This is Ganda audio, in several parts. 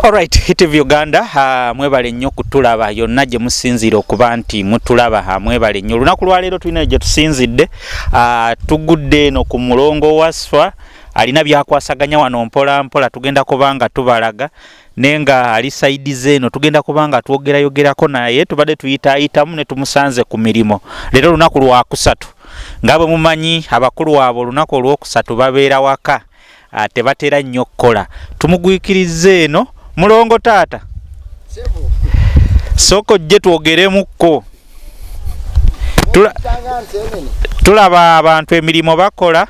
Alright, Hit Uganda mwebale nnyo kutulaba yonna gye musinzira okuba nti mutulaba mwebale nnyo. Lunaku lwa leero tulina gye tusinzidde tugudde eno ku Mulongo Wasswa alina byakwasaganya wano mpola mpola tugenda kubanga tubalaga nenga ali side zeno tugenda kubanga twogerayogerako naye tubadde tuyitaayitamu ne tumusanze ku mirimo. Leero lunaku lwa kusatu nga bwe mumanyi abakulu abo lunaku olw'okusatu babeera waka tebatera nnyo kukola. Tumugwikirize eno Mulongo taata soko jje twogeremukko tulaba abantu emirimu bakola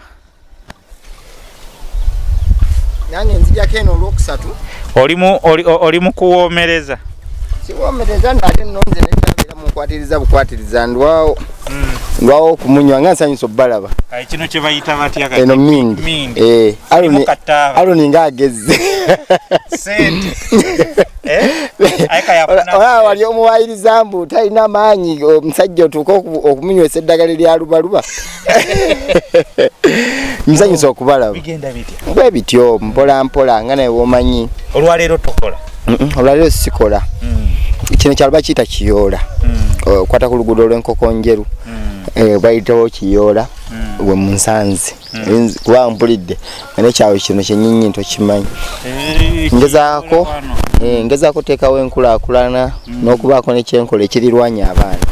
nange nzija keno olwokusatu oli kuwoomereza siwoomereza nate nonze netambira mukwatiriza bukwatiriza ndwawo okumunywa nga nsanyusa obbalaba kino kye bayita batya eno mindi aloni nga agezze sente wali omuwayiriza mbu talina amaanyi omusajja otuuka okumunywesa eddagala lya lubaluba nsanyusa okubalaba bwe bityo mpola mpola nga naye womanyi olwaleero tokola olwaleero sikola kino kyaluba kiyita kiyoola kwata ku luguudo olw'enkoko njeru bayitawo kiyoola we munsanze kuba mpulidde nekyawe kino kyenyinyi ntokimanyi ngezaako teekawo enkulaakulana n'okubaako nekyenkola ekirirwanya abaana.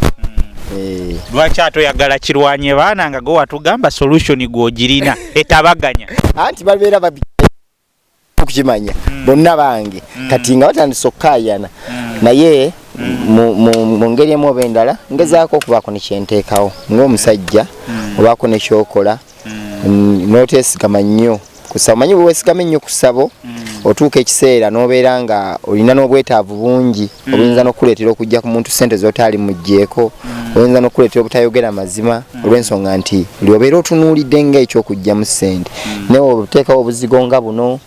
Lwaki atoyagala kirwanye baana nga go watugamba solution gw'ogirina etabaganya anti babeera kukimanya bonna bange kati nga batandise okkaayana naye mu ngeri emu oba endala ngezaako okubaako nekyenteekawo ng'omusajja obaako nekyokola n'oteesigama nnyo kusa omanyi bweweesigama ennyo ku ssabo otuuka ekiseera n'obeera nga olina n'obwetaavu bungi obuyinza n'okuleetera okujja ku muntu ssente z'otaali muggyeko oyinza n'okuleetera obutayogera mazima olw'ensonga nti buli obeera otunuulidde ng'ekyokugyamu ssente naye obuteekawo obuzigo nga buno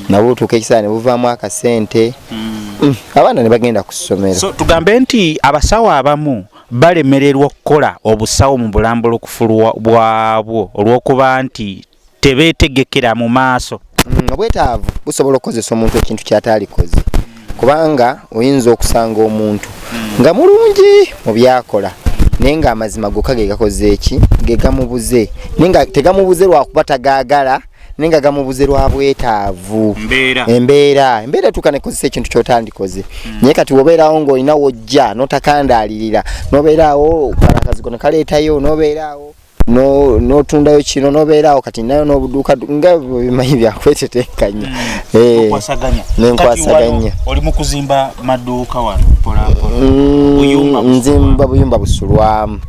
nabwo otuuka ekiseera ne buvaamu akasente abaana ne bagenda ku ssomero. So tugambe nti abasawo abamu balemererwa okukola obusawo mu bulambuulukufu bwabwo olw'okuba nti tebeetegekera mu maaso. Obwetaavu busobola okukozesa omuntu ekintu ky'ataalikoze kubanga oyinza okusanga omuntu nga mulungi mu byakola naye nga amazima gokka ge gakoze eki ge gamubuze naye nga tegamubuze lwakuba tagaagala naye nga gamubuze lwa bwetaavu embeera tuuka nekozesa ekintu ky'otandikoze naye kati wobeerawo ng'olina wojja n'otakandaalirira n'obeerawo kalakazigo ne kaleetayo n'obeerawo n'otundayo kino n'obeerawo kati nayo n'obuduuka nga bimanyi byakwetetenkanya nenkwasaganya. Oli mu kuzimba maduuka wano nzimba buyumba busulwamu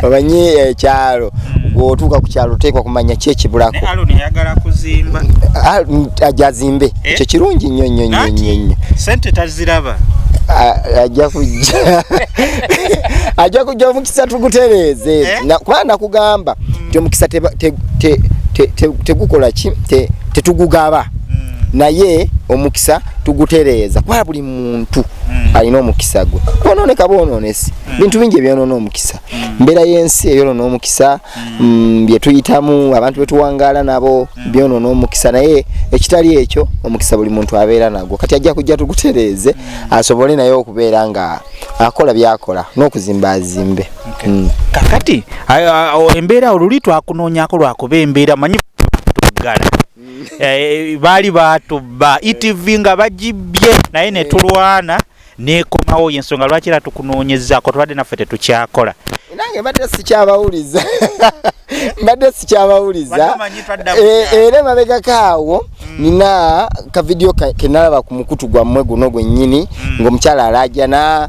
omanyi ekyalo bw'otuuka ku kyalo oteekwa kumanya ki ekibulako ajazimbe ekyo kirungi nnyo sente taziraba ajja kujja omukisa tugutereeze kuba nakugamba nti omukisa tegukola ki tetugugaba naye omukisa tugutereeza kuba buli muntu alina omukisa gwe bonooneka bonoonesi bintu bingi ebyonoona omukisa mbeera y'ensi eyonoona omukisa byetuyitamu abantu betuwangaala nabo byonoona omukisa naye ekitali ekyo omukisa buli muntu abeera nagwo kati ajja kujja tugutereeze asobole naye okubeera nga akola byakola n'okuzimba azimbe. Kakati embeera oluli twakunoonyako lwakuba embeera manyi tuggala baali batubba ETV nga bagibye naye ne tulwana nekomawo yensonga lwaki era tukunoonyezaako tubadde naffe tetukyakola nange mbadde sikyabawuliza era emabegakaawo nina ka video kenalaba ku mukutu gwammwe guno gwennyini ng'omukyala alajana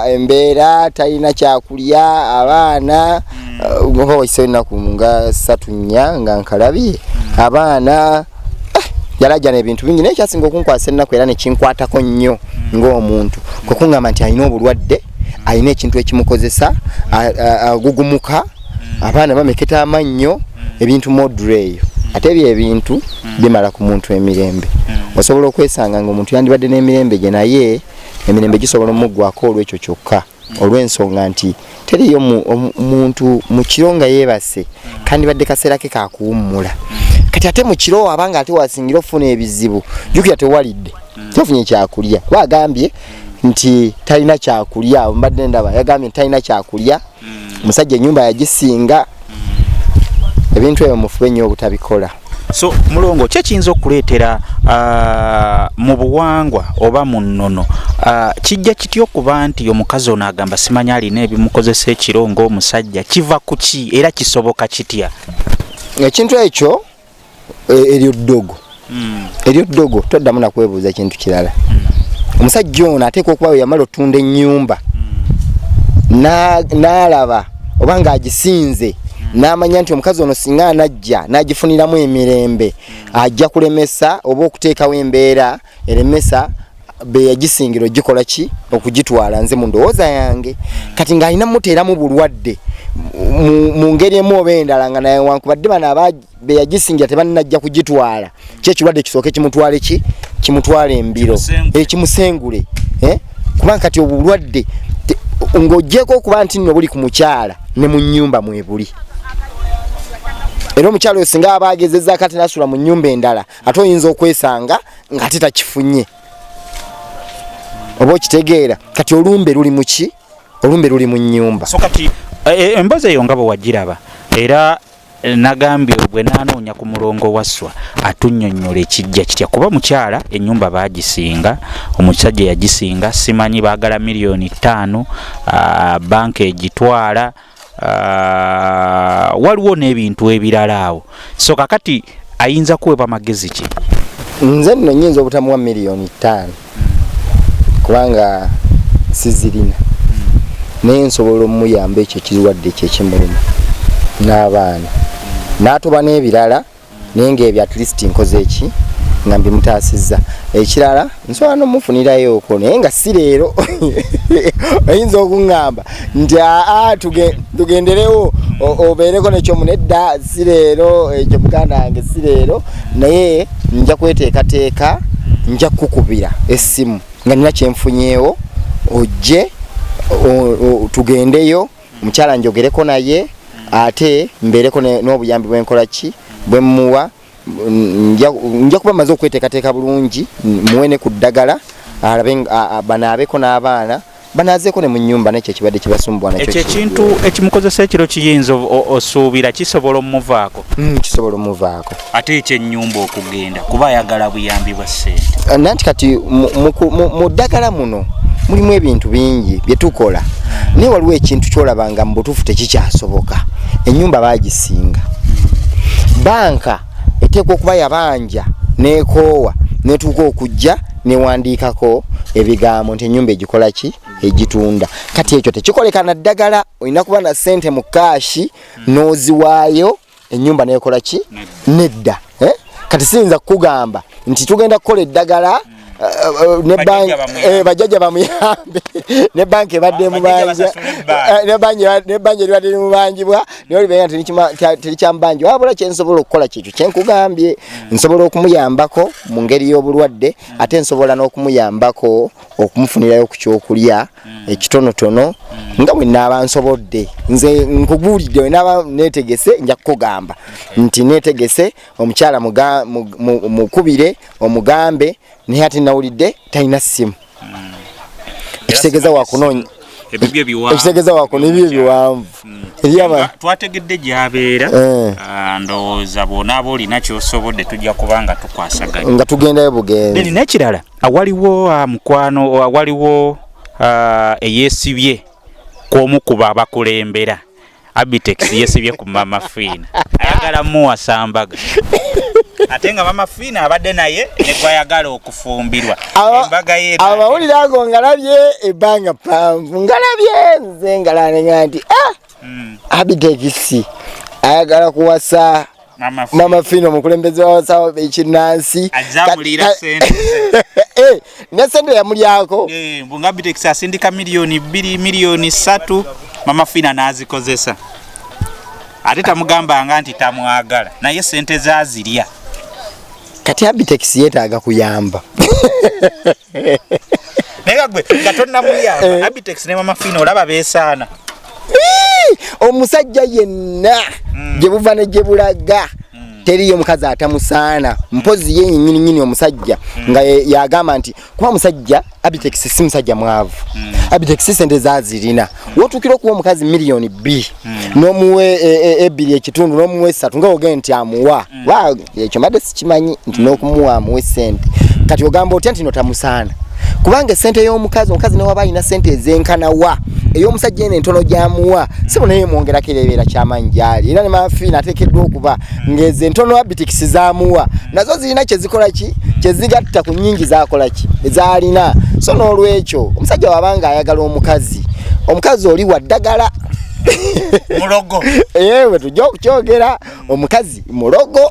embeera talina kyakulya abaana nga waisewo ennaku nga 3-4 nga nkalabye abaana yalajana ebintu bingi naye kyasinga okunkwasa ennaku era nekinkwatako nnyo ng'omuntu kwekungamba nti alina obulwadde alina ekintu ekimukozesa agugumuka abaana bameketa amannyo ebintu modre eyo ate ebyo ebintu bimala ku muntu emirembe osobola okwesanga ng'omuntu yandibadde n'emirembe gye naye emirembe gisobola omuggwako olw'ekyo kyokka olw'ensonga nti teriyo omuntu mu kiro nga yeebase kandi badde kaseera ke kakuwummula kati ate mu kiro abanga ate wasingira ofuna ebizibu jukira tewalidde tofunye kyakulya bagambye nti talina kyakulya mbadde ndaba yagambye talina kyakulya musajja ennyumba yagisinga ebintu ebyo mufube nnyo obutabikola. So Mulongo kye kiyinza okuleetera mu buwangwa oba mu nnono kijja kityo okuba nti omukazi ono agamba simanya alina ebimukozesa ekiro ng'omusajja kiva ku ki era kisoboka kitya? Ekintu ekyo eryo ddogo eryo ddogo toddamu nakwebuuza kintu kirala. Omusajja ono ateekwa okuba we yamala otunda ennyumba n'alaba oba ng'agisinze n'amanya nti omukazi ono singa anajja n'agifuniramu emirembe ajja kulemesa oba okuteekawo embeera eremesa be yagisingira ogikola ki okugitwala nze mu ndowooza yange. Kati ng'alina muteeramu bulwadde mu ngeri emu oba endala nga naye wankubadde bano be yagisingira tebanajja kugitwala kyekirwadde kisooke kimutwale ki kimutwala embiro kimusengule kubanga kati obulwadde ng'oggyeko okuba nti nno buli ku mukyala ne mu nnyumba mwebuli. Era omukyala oyo singa aba agezezza kati nasula mu nnyumba endala ate oyinza okwesanga ng'ate takifunye oba okitegeera kati olumbe luli mu ki olumbe luli mu nnyumba. So kati emboozi eyo nga bwe wagiraba era nagambye bwe naanoonya ku mulongo Wasswa atunnyonnyola ekijja kitya kuba mukyala ennyumba baagisinga omusajja yagisinga simanyi baagala $5,000,000 banka egitwala waliwo n'ebintu ebirala awo. So kakati ayinza kuweebwa magezi ki? Nze nno nnyinza obutamuwa $5,000,000 kubanga sizirina naye nsobola omuyamba ekyo ekirwadde kyekimuluma n'abaana n'atoba n'ebirala naye ng'ebyo at least nkoze eki nga mbimutaasizza. Ekirala nsobola n'omufunirayooko naye nga si leero oyinza okuŋŋamba nti tugenderewo obeereko nekyomunedda si leero ekyo muganda wange si leero naye nja kweteekateeka nja kukukubira essimu nga nina kyenfunyeewo ojje tugendeyo omukyala njogereko naye ate mbeereko n'obuyambi bwenkola ki bwemuwa nja kuba maze okweteekateeka bulungi muwe ne ku ddagala banaabeko n'abaana banaazeeko ne mu nnyumba nekyo ekibadde kibasumbwa nakyo. Ekyo ekintu ekimukozesa ekiro kiyinza osuubira kisobola omuvaako? Kisobola omuvaako. Ate ekyennyumba okugenda kuba ayagala buyambi bwa ssente. Nanti kati mu ddagala muno mulimu ebintu bingi bye tukola naye waliwo ekintu kyolabanga mu butuufu tekikyasoboka. Ennyumba baagisinga banka eteekwa okuba yabanja neekoowa netuuka okujja newandiikako ebigambo nti ennyumba egikola ki egitunda. Kati ekyo tekikoleka na ddagala olina kuba na ssente mu kaashi n'oziwaayo ennyumba neekola ki nedda. Kati siyinza kukugamba nti tugenda kukola eddagala bajjajja bamuyambe ne banka ebadde mubanja ne banja libadde limubanjibwa naye olibenga terikyamubanja wabula kyensobola okukola kyekyo kyenkugambye nsobola okumuyambako mu ngeri y'obulwadde ate nsobola n'okumuyambako okumufunirayo ku kyokulya ekitonotono nga bwe naaba nsobodde. Nze nkubuulidde we naaba neetegese nja kukugamba nti neetegese omukyala mukubire omugambe naye ate nawulidde talina ssimu ekitegeeza wakunoonya ekitegeeza wakunebyo ebiwanvu twategedde gy'abeera ndowooza bw'onaaba olina ky'osobodde tujja kuba nga tukwasaganya nga tugendayo bugenzi. N'ekirala awaliwo mukwano awaliwo eyeesibye kw'omu ku abakulembera Abitex yeesibye ku Maama Fiina ayagala muwasa Embaga ate nga Maama Fiina abadde naye ne gwayagala okufumbirwa Embaga ye amawulire ago ngalabye ebbanga ppanvu ngalabye nze ngalanenga nti Abitex ayagala kuwasa Maama Fiina omukulembeze wa Wasswa ekinnansi ajamulira ssente ne ssente yamulyako mbunga Abitex asindika $2,000,000 $3,000,000 Maama Fiina n'azikozesa ate tamugambanga nti tamwagala naye ssente zazirya. Kati Abitex yeetaaga kuyamba naye gwe nga tonnamuyamba Abitex ne Maama Fiina olaba beesaana. Omusajja yenna gye buva ne gye bulaga teriyo mukazi atamusaana mpozi ye nyinyi omusajja nga yagamba nti kwa musajja Abitex si musajja mwavu Abitex sente zazirina wotukira kuwa mukazi milioni 2 nomuwe ebiri ekitundu nomuwe 3 nga ogenti amuwa wa ekyo made sikimanyi nti nokumuwa amuwe sente kati ogamba otya nti notamusaana kubanga sente y'omukazi omukazi ne waba ina sente ezenkana wa ey'omusajja ene entono gyamuwa sibo naye mwongera kirebeera kyamanjali era ne Fiina ateekeddwa okuba ngeze entono Abitex zamuwa nazo zirina kyezikola ki kyezigatta ku nnyingi zakola ki ezalina so n'olwekyo omusajja wabanga ayagala omukazi oli wa ddagala mulogo yewe tujja okukyogera omukazi mulogo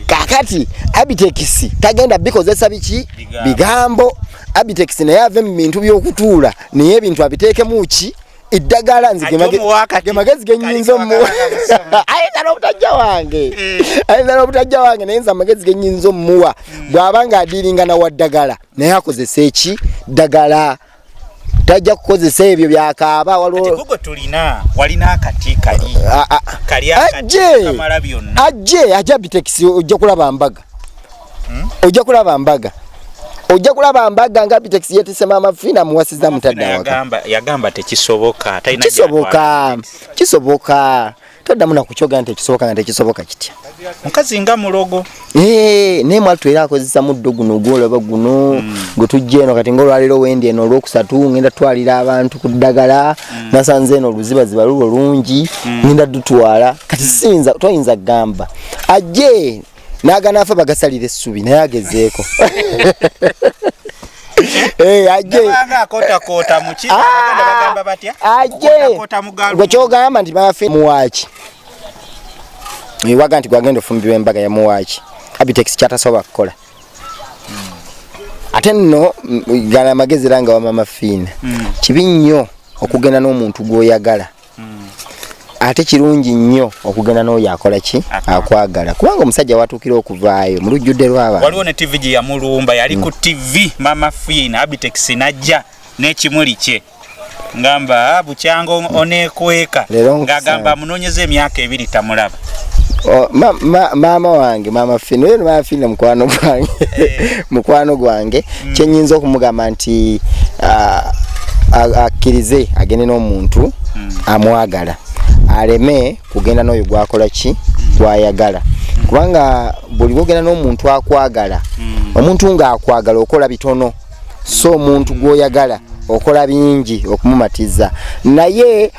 kakati Abitex tagenda bikozesa biki bigambo Abitex naye ave mu bintu by'okutuula naye ebintu abiteekemu ki iddagala nzige magezi genyinzo mu ayina n'obutajja wange naye nze amagezi genyinzo muwa bw'abanga adiringa na waddagala naye akozesa eki ddagala tajja kukozesa ebyo byakaaba waliwo walina akati kali kamala byonna Ajje Abitex ojja kulaba Mbaga ojja kulaba Mbaga nga Abitex yetise Maama Fiina muwasiza mutadda waka yagamba tekisoboka kisoboka toddamu nakukyoga nti ekisoboka nga tekisoboka kitya mukazi nga mulogo naye mwalitu era akozesa muddo guno gwolaba guno gwe tujja eno kati ng'olwaliro wendi eno olwokusatu ngenda twalira abantu ku ddagala nasanze eno oluzibaziba lulo lungi ngenda dutwala kati toyinza gamba Ajje n'aganaafa bagasalira essubi naye agezeeko Ajje akota muki bagamba batya gwe kyogamba nti bafe muwaki waga nti gwagenda ofumbirwa Embaga ya muwaki Abitex kyatasobola kukola ate nno gala amagezi ranga wa Maama Fiina kibi nnyo okugenda n'omuntu gw'oyagala ate kirungi nnyo okugenda n'oyo akola ki akwagala kubanga omusajja watuukira okuvaayo mu lujjudde lw'abantu waliwo ne TV gye yamulumba yali ku TV Maama Fiina Abitex najja n'ekimuli kye ngamba bukyanga oneekweka ng'agamba amunoonyeza emyaka 2 tamulaba maama wange Maama Fiina oyo Maama Fiina mukwano gwange kyenyinza okumugamba nti akkirize agende n'omuntu amwagala aleme kugenda n'oyo gwakola ki gwayagala kubanga buli bwogenda n'omuntu akwagala omuntu ng'akwagala okola bitono so omuntu gw'oyagala okola bingi okumumatiza naye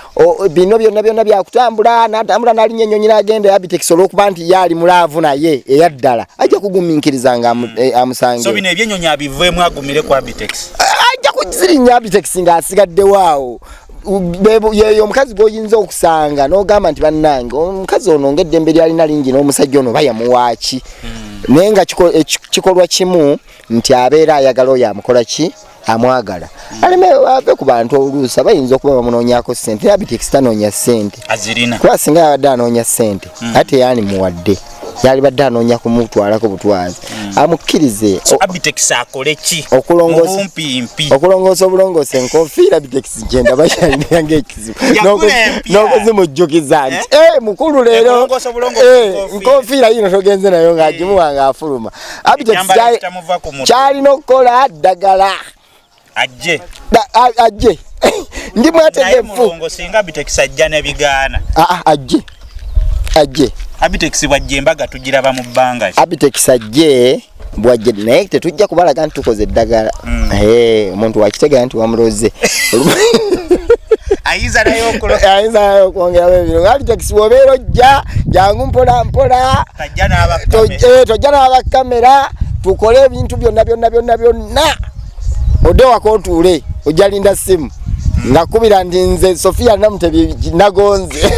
bino byonna byakutambula n'atambula n'alinnya ennyonyi n'agenda Abitex olw'okuba nti yaali mulaavu naye eyaddala ajja kugumiikiriza nga amusange so bino ebyennyonyi abiveemu agumire ku Abitex ajja kuzirinnya Abitex ng'asigaddewaawo yeyo omukazi gwoyinza okusanga n'ogamba nti bannange omukazi ono ng'eddembe lyalina lingi n'omusajja ono bayamuwaaki naye nga kikolwa kimu nti abeera ayagala oyo amukola ki amwagala aleme ave ku bantu oluusa bayinza okuba bamunoonyako ssente Abitex tanoonya ssente azirina kuba singa yabadde anoonya ssente ate yaani muwadde yali badde anoonya kumutwalako butwazi amukkirize Abitex akole ki okulongoosa obulongoosa enkofiira Abitex gyenda bakyalina ng'ekizibu n'okuzimujjukiza nti mukulu leero nkofiira yino togenze nayo ng'agimuwa ng'afuluma Abitex kyalina okukola ddagala Ajje ndi mwategefu singa Abitex ajja ne bigaana Ajje Abitex bwajja Embaga tugiraba mu bbanga Abitex ajje bwajja naye tetujja kubalaga nti tukoze eddagala omuntu wakitegera nti wamuloze ayinza naye okwongeramu ebiro Abitex wobeera ojja jangu mpola tojja n'abakamera tukole ebintu byonna odde wako otuule ojja linda simu ngakubira ndi nze Sofia Namutebi nagonze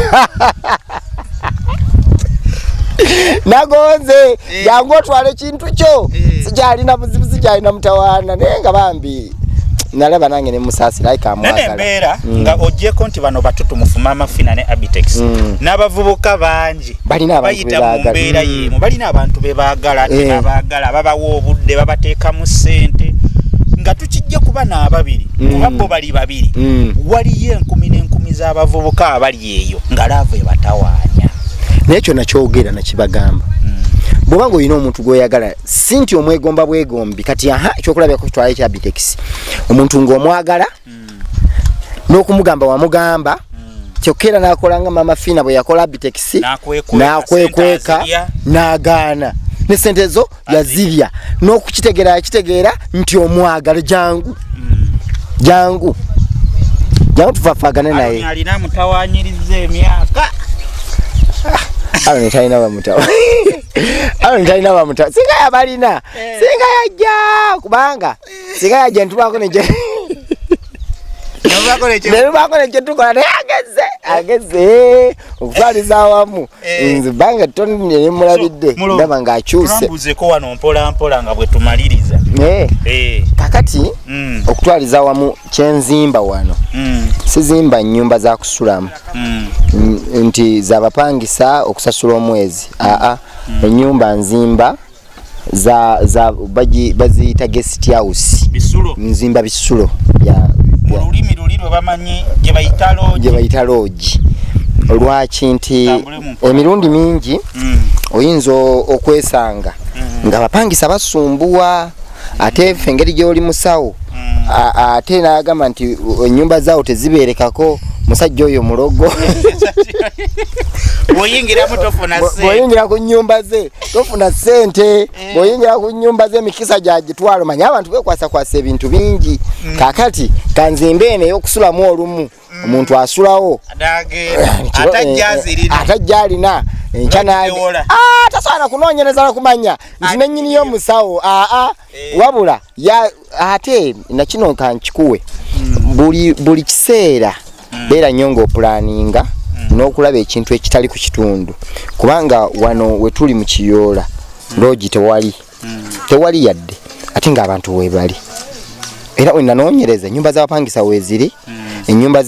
nagonze jangu otwale ekintu kyo sikyalina buzibu sikyalina mutawaana naye nga bambi nalaba nange ne musaasira ayika amwagala embeera nga ojjeko nti bano batutumufu Maama Fiina ne Abitex n'abavubuka bangi bayita mu mbeera y'emu balina abantu be baagala ate abaagala babawa obudde babateekamu ssente nga tukijja kuba n'ababiri kuba bo bali babiri waliyo enkumi n'enkumi z'abavubuka abali eyo nga laavu ebatawaanya Nekyo nakyogera nakibagamba bwobanga olina omuntu gweyagala sinti omwegomba bwegombi kati ekyokulabya ku kitwala ekya Abitex omuntu ng'omwagala n'okumugamba wamugamba kyokera nakola nga Maama Fiina bwe yakola Abitex nakwekweka n'agaana ne sente zo yazirya n'okukitegeera yakitegeera nti omwagala jangu tufaafagane naye alina mutawanyiriza emyaka talina bamutawa singa yabalina singa yajja kubanga singa yajja ntubako nebako nekyetukola naye ageze okutwaliza awamu nze banga toni nemulabidde ndaba ng'akyuse wano mpola nga bwe tumaliriza kakati okutwaliza awamu kyenzimba wano sizimba nnyumba za kusulamu nti zabapangisa okusasula omwezi ennyumba nzimba baziyita guest house nzimba bisulo olulimi luli lwe bamanyi gye bayita lodge olwaki nti emirundi mingi oyinza okwesanga nga bapangisa basumbuwa ate ffe engeri gy'oli musawo ate n'agamba nti ennyumba zaawo tezibeerekako musajja oyo mulogo bw'oyingira ku nnyumba ze tofuna ssente bw'oyingira ku nnyumba ze emikisa gyagitwalo manya abantu bekwasakwasa ebintu bingi kakati kanzimba eno ey'okusulamu olumu omuntu asulawo atajja alina enkya tasobola kunoonyereza nakumanya nti nennyini y'omusawo wabula ate nakino kankikuwe buli kiseera beera nnyo ng'opulaninga n'okulaba ekintu ekitali ku kitundu kubanga wano we tuli mu kiyoola loogi tewali yadde ate ng'abantu weebali era wenanoonyereza ennyumba z'abapangisa weeziri ennyumba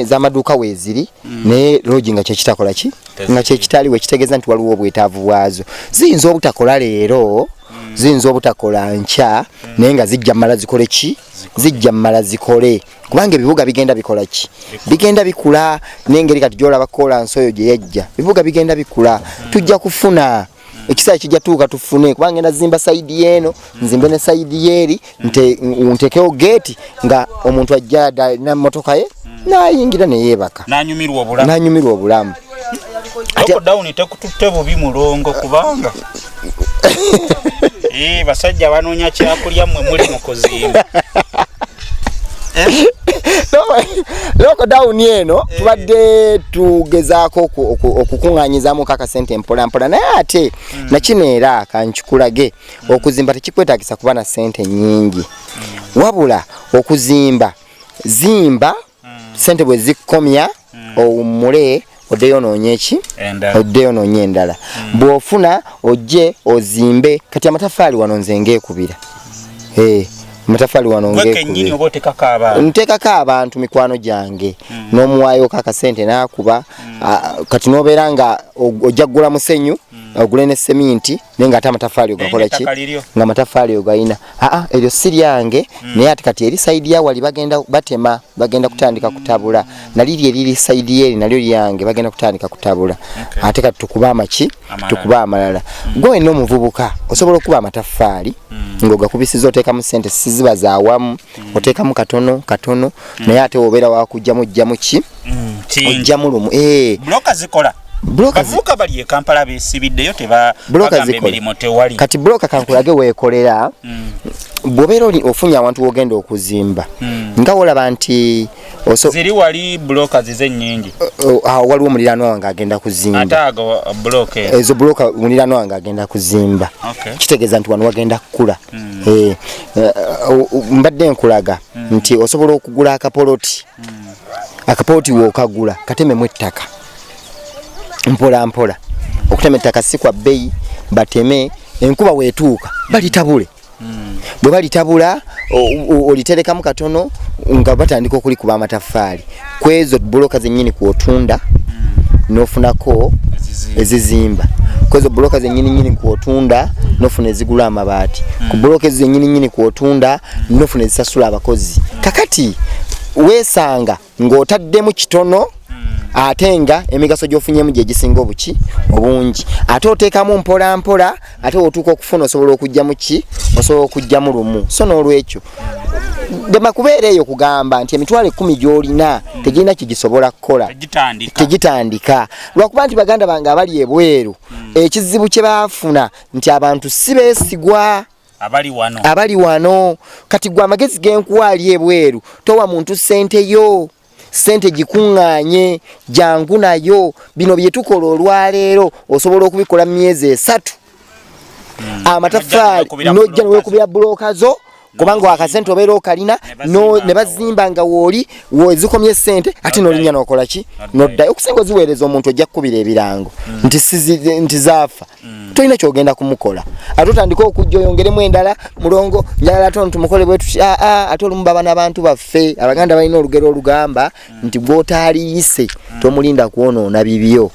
z'amaduuka weeziri naye loogi nga kyekitakola ki nga kyekitali wekitegeeza nti waliwo obwetaavu bwazo ziyinza obutakola leero ziyinza obutakola nkya naye nga zijja mmala zikole ki zijja mmala zikole kubanga ebibuga bigenda bikola ki bigenda bikula n'engeri kati gy'olaba kolansi oyo gye yajja ebibuga bigenda bikula tujja kufuna ekiseera kijja tuuka tufune kubanga ngenda zimba sayidi eno nzimbe ne sayidi yeeri ntekewo geeti nga omuntu ajja n'emmotoka ye n'ayingira ne yeebaka n'anyumirwa obulamu lockdown tekututte bubi Mulongo kubanga basajja banoonya kyakulya mmwe muli mu kuzimba lockdown eno tubadde tugezaako okukuŋŋaanyizaamu akasente mpolampola naye ate nakino era kankikulage okuzimba tekikwetaagisa kuba na ssente nnyingi wabula okuzimba zimba ssente bwe zikkomya owummule oddeyo onoonye ki oddeyo onoonye endala bw'ofuna ojje ozimbe kati amatafaali wano nze ngeekubira amatafali wano nteekako abantu mikwano gyange n'omuwaayo akasente n'akuba kati n'obeera nga ojja kugula musenyu ogule ne seminti naye nga ate amatafaali ogakola ki nga amatafaali ogalina eryo si lyange naye ate kati eri sayidi yawali bagenda kutandika kutabula naliri eriri sayidi yeeri nalyo lyange bagenda kutandika kutabula ate kati tukuba amaki tukuba amalala gwe wenna omuvubuka osobola okuba amatafaali ng'ogakubisiza oteekamu ssente siziba zaawamu oteekamu katono naye ate obeera wakugjamu ojjamu ki ojjamu lumu bloka zikola bavuka bali e Kampala besibiddeyo tebagamba emirimu tewali kati bloka kankulage weekolera bw'obeera ofunye awantu wogenda okuzimba nga wolaba nti ziri wali bloka zize nnyingi waliwo muliraanwa wange agenda kuzimba ate ago bloka ezo bloka muliraanwa wange agenda kuzimba kitegeeza nti wano wagenda kukula mbadde nkulaga nti osobola okugula akapoloti wookagula katememu ettaka mpola okutema ettaka si kwa bbeeyi bateme enkuba weetuuka balitabule bwe balitabula oliterekamu katono nga batandika okulikuba amatafaali kwezo buloka zennyini kwotunda nofunako ezizimba kwezo buloka zennyini kwotunda nofuna ezigula amabaati ku buloka zennyini kwotunda nofuna ezisasula abakozi kakati weesanga ng'otaddemu kitono atenga emigaso gyofunyemu gye gisinga obuki obungi ate oteekamu mpola mpola ate otuuka okufuna osobola okujja mu ki osobola okujja mu lumu so n'olwekyo dema kubeera eyo kugamba nti emitwalo 10 gy'olina tegirina kigisobola kukola tegitandika lwakuba nti baganda bange abali ebweru ekizibu kye baafuna nti abantu si beesigwa abali wano kati gwe amagezi genkuwa ali ebweru towa muntu sente gikuŋŋaanye jangu nayo bino bye tukola olwaleero osobola okubikola mu myezi 3 amatafaali n'ojja neweekubira bulooka zo kubanga akasente obeera okalina ne bazimba nga wozikomye sente ate n'olinya n'okola ki n'oddayo okusinga oziweereza omuntu ojja kukubira ebirango nti zaafa tolina kyogenda kumukola ate otandika okujja oyongeremu endala mulongo njagala ate ono tumukole bwe tuti ate olumu baba n'abantu baffe abaganda balina olugero olugamba nti gw'otaaliyise tomulinda kwonoona bibyo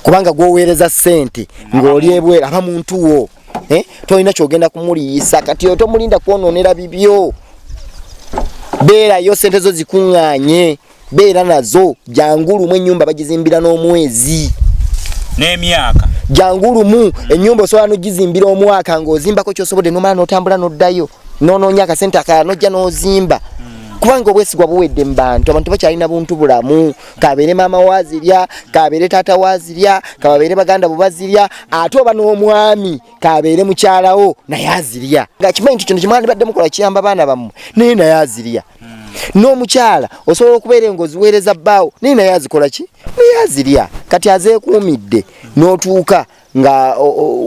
kubanga gw'oweereza sente ng'oli ebweru aba muntu wo tolina kyogenda kumuliyisa kati tomulinda kwonoonera bibyo beerayo sente zo zikuŋŋaanye beera nazo jangulumu ennyumba bagizimbira n'omwezi n'emyaka jangulumu ennyumba osobola n'ogizimbira omwaka ng'ozimbako kyosobodde n'omala n'otambula n'oddayo n'onoonya akasente akalala n'ojja n'ozimba kubanga obwesigwa buwedde mu bantu abantu bakyalina buntu bulamu kabeere maama wazirya kabeere taata wazirya kabeere baganda bubazirya ate oba n'omwami kabeere mukyalawo naye azirya nga kimanyi nti kino kimwandibadde mukola kiyamba baana bammwe naye naye azirya n'omukyala osobola okubeera ng'oziweereza bbaawo naye naye azikola ki naye azirya kati azeekuumidde n'otuuka nga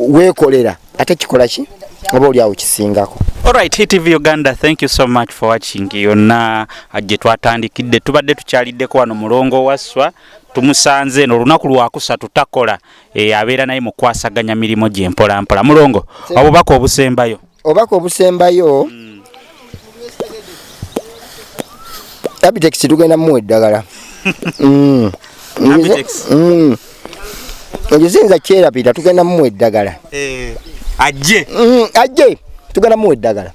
weekolera ate kikola ki oba oli awo kisingako. Alright, HTV Uganda, thank you so much for watching. Yonna Ajje twatandikidde tubadde tukyaliddeko wano Mulongo Wasswa tumusanze n'olunaku lwakusatu takola abeera naye mu kwasaganya mirimo gye mpola mpola. Mulongo obubaka obusembayo Abitex tugenda muwe eddagala ogisinza kyera pita tugenda muwe eddagala Ajje tugenda muwe eddagala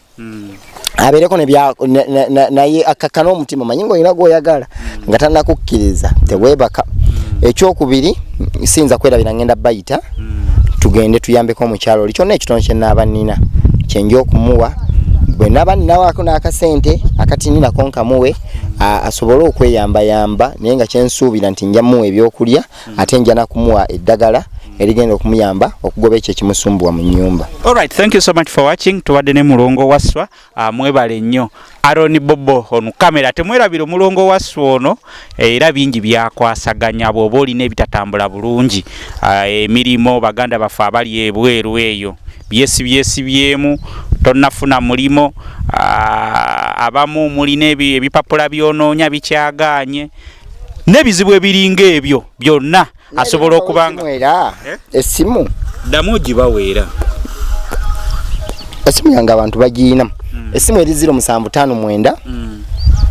abeereko naye akakana omutima manyi ng'olina gw'oyagala nga tannakukkiriza teweebaka ekyokubiri sinza kwerabira ngenda bayita tugende tuyambeko omukyalo oli kyonna ekitono kye nnaaba nnina kyenja okumuwa bwe nnaaba nninawaako n'akasente akati ninako nkamuwe asobole okweyambayamba naye nga kyensuubira nti nja muwa ebyokulya ate nja nakumuwa eddagala erigenda okumuyamba okugoba ekyo ekimusumbuwa mu nnyumba. Alright, thank you so much for watching. Tubadde ne Mulongo Wasswa mwebale nnyo Aroni Bobo ono kamera temwerabira Mulongo Wasswa ono era bingi byakwasaganya bw'oba olina ebitatambula bulungi emirimu baganda bafe abali ebweru eyo byesibyemu tonnafuna mulimo abamu mulina ebipapula byonoonya bikyaganye n'ebizibu ebiringa ebyo byonna asobola okubanga essimu ddamu gibaweera essimu yange abantu bagiyina essimu eri 0759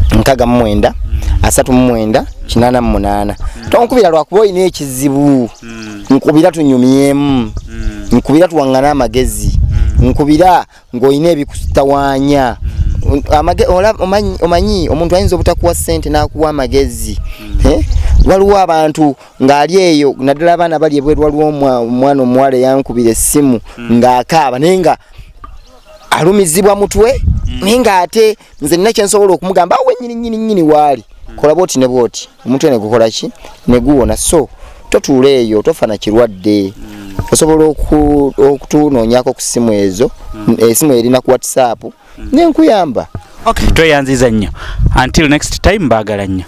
69 39 88 tonkubira lwakuba olina ekizibu nkubira tunyumyemu nkubira tuwaŋŋana amagezi nkubira ng'olina ebikutawaanya omanyi omuntu ayinza obutakuwa ssente n'akuwa amagezi waliwo abantu ng'ali eyo naddala abaana bali ebweru waliwo omwana omuwala eyankubira essimu ng'akaaba naye nga alumizibwa mutwe naye ng'ate nze nina kyensobola okumugamba awe nnyini waali kola bwoti ne bwoti omutwe ne gukola ki ne guwona so totuula eyo tofa na kirwadde osobola okutunoonyako ku ssimu ezo essimu erina ku WhatsApp nenkuyamba. Okay, tweyanziza nnyo until next time baagala nnyo.